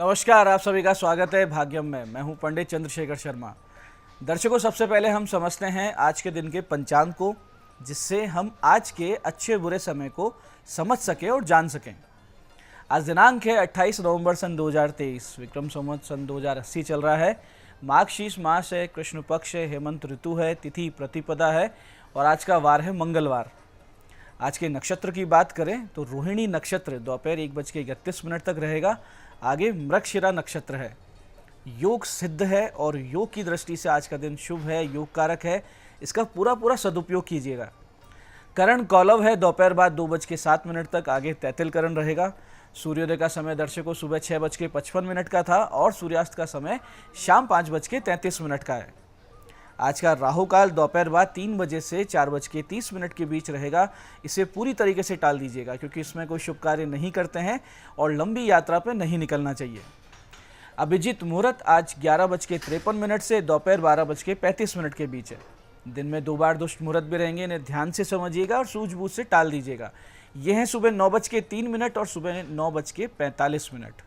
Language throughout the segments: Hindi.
नमस्कार, आप सभी का स्वागत है भाग्यम में। मैं हूं पंडित चंद्रशेखर शर्मा। दर्शकों, सबसे पहले हम समझते हैं आज के दिन के पंचांग को, जिससे हम आज के अच्छे बुरे समय को समझ सकें और जान सकें। आज दिनांक है 28 नवंबर सन 2023, विक्रम संवत सन 2080 चल रहा है। माघशीष मास है, कृष्ण पक्ष है, हेमंत ऋतु है, तिथि प्रतिपदा है और आज का वार है मंगलवार। आज के नक्षत्र की बात करें तो रोहिणी नक्षत्र दोपहर 1:31 तक रहेगा। आगे मृगशिरा नक्षत्र है। योग सिद्ध है और योग की दृष्टि से आज का दिन शुभ है, योग कारक है। इसका पूरा सदुपयोग कीजिएगा। करण कौलव है दोपहर बाद 2:07 तक। आगे तैतिल करण रहेगा। सूर्योदय का समय दर्शकों सुबह 6:55 का था और सूर्यास्त का समय शाम 5:33 का है। आज का राहु काल दोपहर बाद 3 बजे से 4:30 के बीच रहेगा। इसे पूरी तरीके से टाल दीजिएगा, क्योंकि इसमें कोई शुभ कार्य नहीं करते हैं और लंबी यात्रा पर नहीं निकलना चाहिए। अभिजीत मुहूर्त आज 11:53 से दोपहर 12:35 के बीच है। दिन में 2 बार दुष्ट मुहूर्त भी रहेंगे, इन्हें ध्यान से समझिएगा और सूझबूझ से टाल दीजिएगा। ये हैं सुबह 9:03 और सुबह 9:45।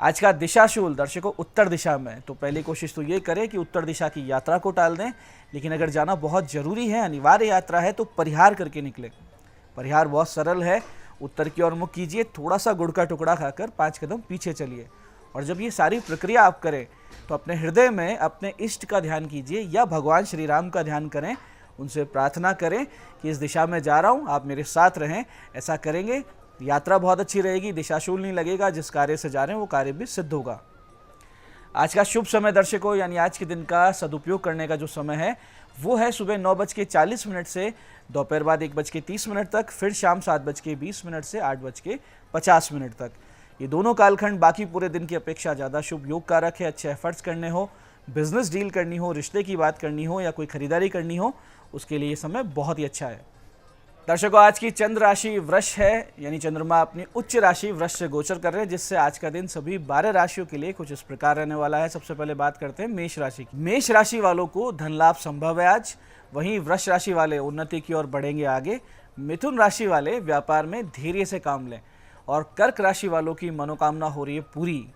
आज का दिशाशूल दर्शकों उत्तर दिशा में, तो पहली कोशिश तो ये करें कि उत्तर दिशा की यात्रा को टाल दें। लेकिन अगर जाना बहुत ज़रूरी है, अनिवार्य यात्रा है, तो परिहार करके निकलें। परिहार बहुत सरल है। उत्तर की ओर मुख कीजिए, थोड़ा सा गुड़ का टुकड़ा खाकर 5 कदम पीछे चलिए और जब ये सारी प्रक्रिया आप करें तो अपने हृदय में अपने इष्ट का ध्यान कीजिए या भगवान श्री राम का ध्यान करें। उनसे प्रार्थना करें कि इस दिशा में जा रहा हूँ, आप मेरे साथ रहें। ऐसा करेंगे यात्रा बहुत अच्छी रहेगी, दिशाशूल नहीं लगेगा। जिस कार्य से जा रहे हैं वो कार्य भी सिद्ध होगा। आज का शुभ समय दर्शकों, यानी आज के दिन का सदुपयोग करने का जो समय है वो है सुबह 9:40 से दोपहर बाद 1:30 तक, फिर शाम 7:20 से 8:50 तक। ये दोनों कालखंड बाकी पूरे दिन की अपेक्षा ज़्यादा शुभ योग कारक है। अच्छे एफर्ट्स करने हो, बिजनेस डील करनी हो, रिश्ते की बात करनी हो या कोई खरीदारी करनी हो, उसके लिए ये समय बहुत ही अच्छा है। दर्शकों, आज की चंद्र राशि वृष है, यानी चंद्रमा अपनी उच्च राशि वृष से गोचर कर रहे हैं, जिससे आज का दिन सभी 12 राशियों के लिए कुछ इस प्रकार रहने वाला है। सबसे पहले बात करते हैं मेष राशि की। मेष राशि वालों को धन लाभ संभव है आज। वहीं वृष राशि वाले उन्नति की ओर बढ़ेंगे आगे। मिथुन राशि वाले व्यापार में धैर्य से काम लें और कर्क राशि वालों की मनोकामना हो रही है पूरी।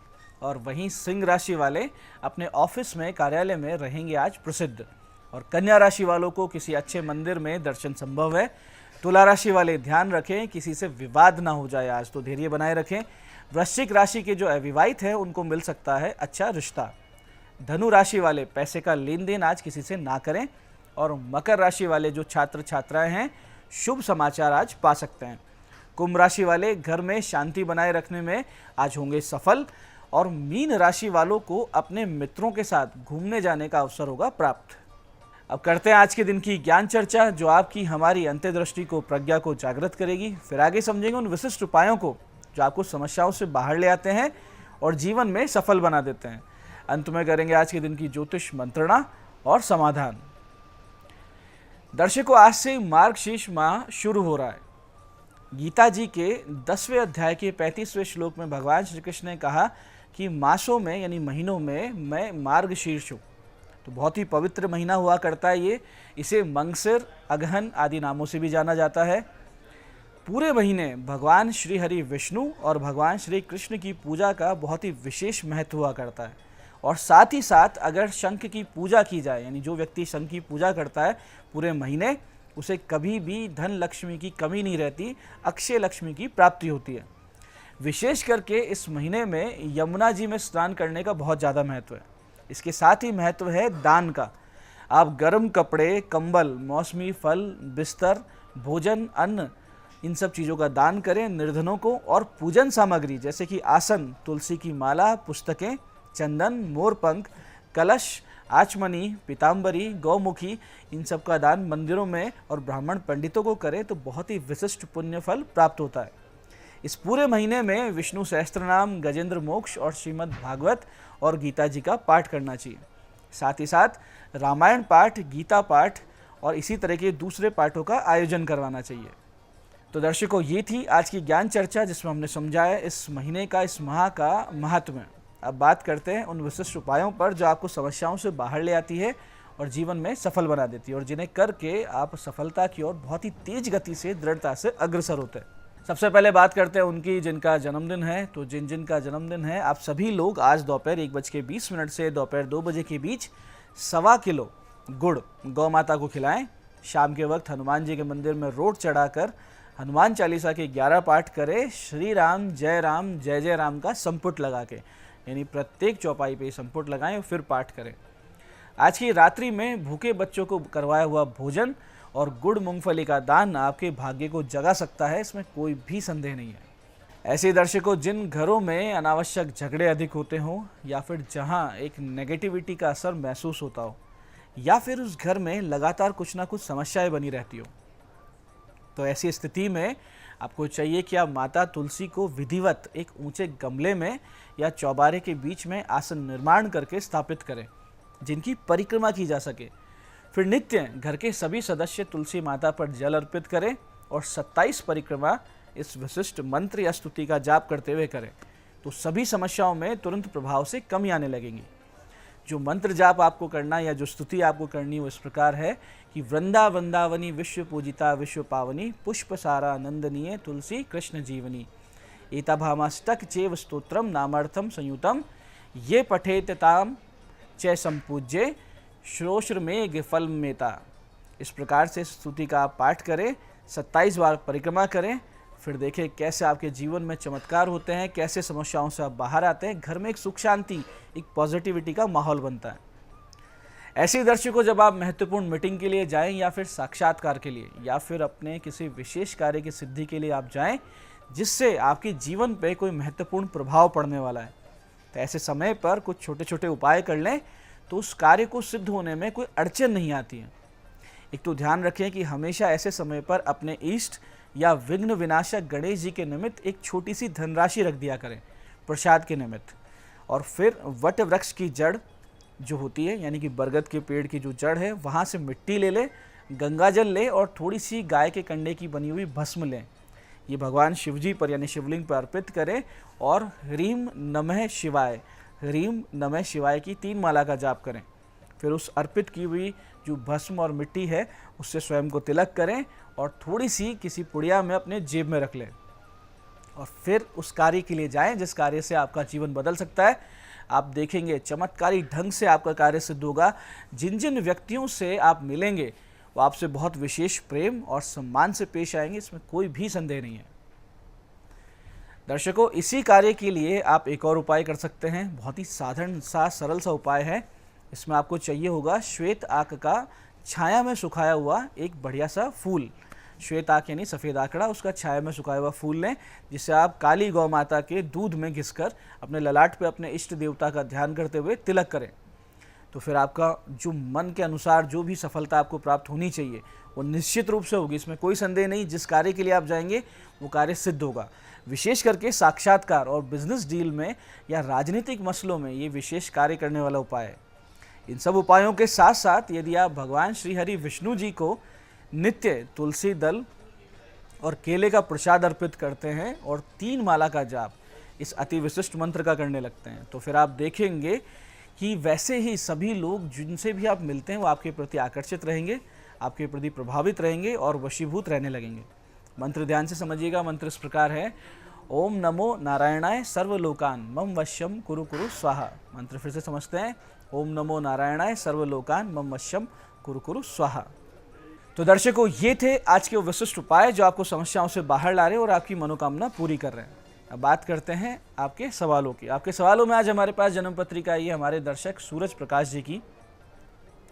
और वहीं सिंह राशि वाले अपने ऑफिस में, कार्यालय में रहेंगे आज प्रसिद्ध। और कन्या राशि वालों को किसी अच्छे मंदिर में दर्शन संभव है। तुला राशि वाले ध्यान रखें किसी से विवाद ना हो जाए आज, तो धैर्य बनाए रखें। वृश्चिक राशि के जो अविवाहित हैं उनको मिल सकता है अच्छा रिश्ता। धनु राशि वाले पैसे का लेन देन आज किसी से ना करें। और मकर राशि वाले जो छात्र छात्राएं हैं शुभ समाचार आज पा सकते हैं। कुंभ राशि वाले घर में शांति बनाए रखने में आज होंगे सफल। और मीन राशि वालों को अपने मित्रों के साथ घूमने जाने का अवसर होगा प्राप्त। अब करते हैं आज के दिन की ज्ञान चर्चा, जो आपकी हमारी अंतर्दृष्टि को, प्रज्ञा को जागृत करेगी। फिर आगे समझेंगे उन विशिष्ट उपायों को जो आपको समस्याओं से बाहर ले आते हैं और जीवन में सफल बना देते हैं। अंत में करेंगे आज के दिन की ज्योतिष मंत्रणा और समाधान। दर्शकों, आज से मार्गशीर्ष माह शुरू हो रहा है। गीता जी के 10वें अध्याय के 35वें श्लोक में भगवान श्री कृष्ण ने कहा कि मासों में यानी महीनों में मैं मार्गशीर्ष हूँ। तो बहुत ही पवित्र महीना हुआ करता है ये। इसे मंगसिर, अगहन आदि नामों से भी जाना जाता है। पूरे महीने भगवान श्री हरि विष्णु और भगवान श्री कृष्ण की पूजा का बहुत ही विशेष महत्व हुआ करता है। और साथ ही साथ अगर शंख की पूजा की जाए, यानी जो व्यक्ति शंख की पूजा करता है पूरे महीने, उसे कभी भी धन लक्ष्मी की कमी नहीं रहती, अक्षय लक्ष्मी की प्राप्ति होती है। विशेष करके इस महीने में यमुना जी में स्नान करने का बहुत ज़्यादा महत्व है। इसके साथ ही महत्व है दान का। आप गर्म कपड़े, कंबल, मौसमी फल, बिस्तर, भोजन, अन्न, इन सब चीज़ों का दान करें निर्धनों को। और पूजन सामग्री जैसे कि आसन, तुलसी की माला, पुस्तकें, चंदन, मोरपंख, कलश, आचमनी, पीताम्बरी, गौमुखी, इन सब का दान मंदिरों में और ब्राह्मण पंडितों को करें तो बहुत ही विशिष्ट पुण्य फल प्राप्त होता है। इस पूरे महीने में विष्णु सहस्त्रनाम, गजेंद्र मोक्ष और श्रीमद् भागवत और गीता जी का पाठ करना चाहिए। साथ ही साथ रामायण पाठ, गीता पाठ और इसी तरह के दूसरे पाठों का आयोजन करवाना चाहिए। तो दर्शकों, ये थी आज की ज्ञान चर्चा, जिसमें हमने समझाया इस महीने का, इस माह का महत्व। अब बात करते हैं उन विशिष्ट उपायों पर जो आपको समस्याओं से बाहर ले आती है और जीवन में सफल बना देती है, और जिन्हें करके आप सफलता की ओर बहुत ही तेज गति से, दृढ़ता से अग्रसर होते हैं। सबसे पहले बात करते हैं उनकी जिनका जन्मदिन है। तो जिन जिन का जन्मदिन है, आप सभी लोग आज दोपहर 1:20 से दोपहर 2 बजे के बीच 1.25 किलो गुड़ गौ माता को खिलाएं। शाम के वक्त हनुमान जी के मंदिर में रोट चढ़ाकर हनुमान चालीसा के 11 पाठ करें। श्री राम जय जय राम का संपुट लगा के, यानी प्रत्येक चौपाई पे संपुट लगाएं और फिर पाठ करें। आज की रात्रि में भूखे बच्चों को करवाया हुआ भोजन और गुड़ मूंगफली का दान आपके भाग्य को जगा सकता है, इसमें कोई भी संदेह नहीं है। ऐसे दर्शकों, जिन घरों में अनावश्यक झगड़े अधिक होते हों, या फिर जहां एक नेगेटिविटी का असर महसूस होता हो, या फिर उस घर में लगातार कुछ ना कुछ समस्याएं बनी रहती हो, तो ऐसी स्थिति में आपको चाहिए कि आप माता तुलसी को विधिवत एक ऊंचे गमले में या चौबारे के बीच में आसन निर्माण करके स्थापित करें, जिनकी परिक्रमा की जा सके। फिर नित्य घर के सभी सदस्य तुलसी माता पर जल अर्पित करें और 27 परिक्रमा इस विशिष्ट मंत्र या स्तुति का जाप करते हुए करें, तो सभी समस्याओं में तुरंत प्रभाव से कमी आने लगेंगी। जो मंत्र जाप आपको करना या जो स्तुति आपको करनी वो इस प्रकार है कि वृंदा वृंदावनी विश्व पूजिता विश्व पावनी पुष्प सारा नंदनीय तुलसी कृष्ण जीवनी एताभामाष्टक चेव स्तोत्रम नामार्थम संयुतम ये पठेत ताम च संपूज्य श्रोश्रमेघ फल मेता। इस प्रकार से स्तुति का आप पाठ करें, 27 बार परिक्रमा करें, फिर देखें कैसे आपके जीवन में चमत्कार होते हैं, कैसे समस्याओं से आप बाहर आते हैं, घर में एक सुख शांति, एक पॉजिटिविटी का माहौल बनता है। ऐसे दर्शकों, जब आप महत्वपूर्ण मीटिंग के लिए जाएं या फिर साक्षात्कार के लिए या फिर अपने किसी विशेष कार्य की सिद्धि के लिए आप जाएं, जिससे आपके जीवन पे कोई महत्वपूर्ण प्रभाव पड़ने वाला है, तो ऐसे समय पर कुछ छोटे छोटे उपाय कर लें, तो उस कार्य को सिद्ध होने में कोई अड़चन नहीं आती है। एक तो ध्यान रखें कि हमेशा ऐसे समय पर अपने इष्ट या विघ्न विनाशक गणेश जी के निमित्त एक छोटी सी धनराशि रख दिया करें प्रसाद के निमित्त। और फिर वट वृक्ष की जड़ जो होती है, यानी कि बरगद के पेड़ की जो जड़ है, वहाँ से मिट्टी ले लें, गंगा जल लें और थोड़ी सी गाय के कंडे की बनी हुई भस्म लें। ये भगवान शिव जी पर यानी शिवलिंग पर अर्पित करें और ह्रीम नमः शिवाय, ह्रीम नमः शिवाय की 3 माला का जाप करें। फिर उस अर्पित की हुई जो भस्म और मिट्टी है उससे स्वयं को तिलक करें और थोड़ी सी किसी पुड़िया में अपने जेब में रख लें और फिर उस कार्य के लिए जाएं जिस कार्य से आपका जीवन बदल सकता है। आप देखेंगे चमत्कारी ढंग से आपका कार्य सिद्ध होगा। जिन जिन व्यक्तियों से आप मिलेंगे वो आपसे बहुत विशेष प्रेम और सम्मान से पेश आएंगे, इसमें कोई भी संदेह नहीं है। दर्शकों, इसी कार्य के लिए आप एक और उपाय कर सकते हैं। बहुत ही साधारण सा सरल सा उपाय है। इसमें आपको चाहिए होगा श्वेत आक का छाया में सुखाया हुआ एक बढ़िया सा फूल। श्वेत आक यानी सफ़ेद आकड़ा, उसका छाया में सुखाया हुआ फूल लें, जिसे आप काली गौ माता के दूध में घिसकर अपने ललाट पे अपने इष्ट देवता का ध्यान करते हुए तिलक करें। तो फिर आपका जो मन के अनुसार जो भी सफलता आपको प्राप्त होनी चाहिए वो निश्चित रूप से होगी, इसमें कोई संदेह नहीं। जिस कार्य के लिए आप जाएंगे वो कार्य सिद्ध होगा। विशेष करके साक्षात्कार और बिजनेस डील में या राजनीतिक मसलों में ये विशेष कार्य करने वाला उपाय है। इन सब उपायों के साथ साथ यदि आप भगवान श्री हरि विष्णु जी को नित्य तुलसी दल और केले का प्रसाद अर्पित करते हैं और 3 माला का जाप इस अति विशिष्ट मंत्र का करने लगते हैं, तो फिर आप देखेंगे कि वैसे ही सभी लोग जिनसे भी आप मिलते हैं वो आपके प्रति आकर्षित रहेंगे, आपके प्रति प्रभावित रहेंगे और वशीभूत रहने लगेंगे। मंत्र ध्यान से समझिएगा। मंत्र इस प्रकार है, ओम नमो नारायणाय सर्वलोकान मम वश्यम कुरु कुरु स्वाहा। मंत्र फिर से समझते हैं, ओम नमो नारायणाय सर्वलोकान मम वश्यम कुरु कुरु स्वाहा। तो दर्शकों, ये थे आज के वो विशिष्ट उपाय जो आपको समस्याओं से बाहर ला रहे हैं और आपकी मनोकामना पूरी कर रहे हैं। अब बात करते हैं आपके सवालों की। आपके सवालों में आज हमारे पास जन्म पत्रिका आई है हमारे दर्शक सूरज प्रकाश जी की।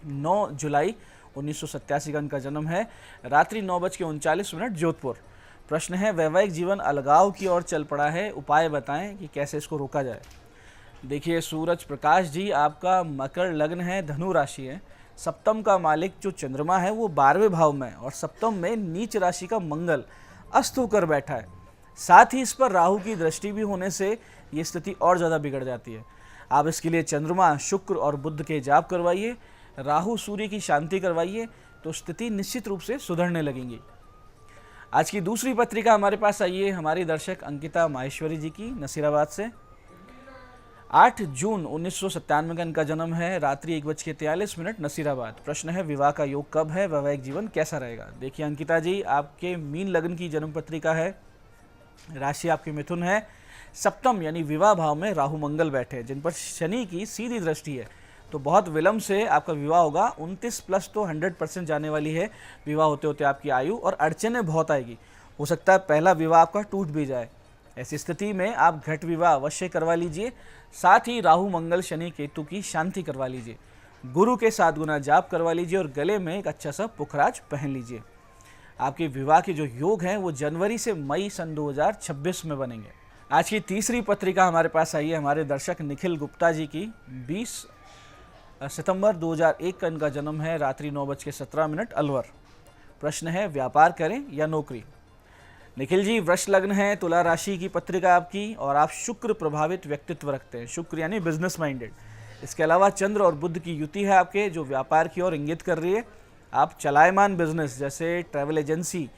9 जुलाई 1987 का इनका जन्म है। रात्रि 9:39 जोधपुर। प्रश्न है, वैवाहिक जीवन अलगाव की ओर चल पड़ा है, उपाय बताएं कि कैसे इसको रोका जाए। देखिए सूरज प्रकाश जी, आपका मकर लग्न है, धनु राशि है। सप्तम का मालिक जो चंद्रमा है वो 12वें भाव में है और सप्तम में नीच राशि का मंगल अस्त होकर बैठा है। साथ ही इस पर राहु की दृष्टि भी होने से ये स्थिति और ज़्यादा बिगड़ जाती है। आप इसके लिए चंद्रमा, शुक्र और बुध के जाप करवाइए, राहु सूर्य की शांति करवाइए, तो स्थिति निश्चित रूप से सुधरने लगेंगी। आज की दूसरी पत्रिका हमारे पास आई है हमारी दर्शक अंकिता माहेश्वरी जी की, नसीराबाद से। 8 जून 1997 का इनका जन्म है। रात्रि 1:43 नसीराबाद। प्रश्न है, विवाह का योग कब है, वैवाहिक जीवन कैसा रहेगा। देखिए अंकिता जी, आपके मीन लग्न की जन्म पत्रिका है। राशि आपकी मिथुन है। सप्तम यानी विवाह भाव में राहु मंगल बैठे हैं, जिन पर शनि की सीधी दृष्टि है, तो बहुत विलंब से आपका विवाह होगा। 29 प्लस तो 100% जाने वाली है विवाह होते होते आपकी आयु, और अड़चनें बहुत आएगी। हो सकता है पहला विवाह आपका टूट भी जाए। ऐसी स्थिति में आप घट विवाह अवश्य करवा लीजिए। साथ ही राहु मंगल शनि केतु की शांति करवा लीजिए। गुरु के 7 गुना जाप करवा लीजिए और गले में एक अच्छा सा पुखराज पहन लीजिए। आपके विवाह के जो योग हैं वो जनवरी से मई सन 2026 में बनेंगे। आज की तीसरी पत्रिका हमारे पास आई है हमारे दर्शक निखिल गुप्ता जी की। 20 सितंबर 2001 का इनका जन्म है, रात्रि 9:17 अलवर। प्रश्न है व्यापार करें या नौकरी। निखिल जी वृष लग्न है, तुला राशि की पत्रिका आपकी, और आप शुक्र प्रभावित व्यक्तित्व रखते हैं। शुक्र यानी बिजनेस माइंडेड। इसके अलावा चंद्र और बुध की युति है आपके, जो व्यापार की ओर इंगित कर रही है। आप चलायमान बिजनेस जैसे ट्रैवल एजेंसी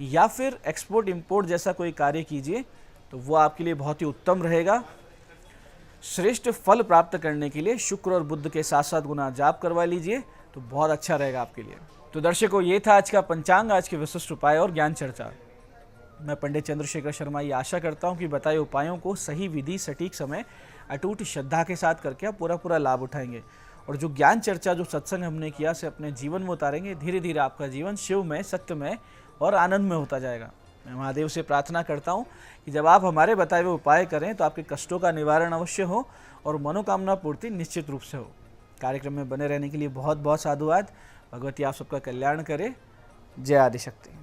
या फिर एक्सपोर्ट इंपोर्ट जैसा कोई कार्य कीजिए तो वो आपके लिए बहुत ही उत्तम रहेगा। श्रेष्ठ फल प्राप्त करने के लिए शुक्र और बुध के 7 गुना जाप करवा लीजिए तो बहुत अच्छा रहेगा आपके लिए। तो दर्शकों, ये था आज का पंचांग, आज के विशिष्ट उपाय और ज्ञान चर्चा। मैं पंडित चंद्रशेखर शर्मा ये आशा करता हूँ कि बताए उपायों को सही विधि, सटीक समय, अटूट श्रद्धा के साथ करके आप पूरा लाभ उठाएंगे, और जो ज्ञान चर्चा, जो सत्संग हमने किया से अपने जीवन में उतारेंगे। धीरे धीरे आपका जीवन शिवमय, सत्यमय और आनंदमय होता जाएगा। मैं महादेव से प्रार्थना करता हूँ कि जब आप हमारे बताए हुए उपाय करें तो आपके कष्टों का निवारण अवश्य हो और मनोकामना पूर्ति निश्चित रूप से हो। कार्यक्रम में बने रहने के लिए बहुत बहुत साधुवाद। भगवती आप सबका कल्याण करे। जय आदिशक्ति।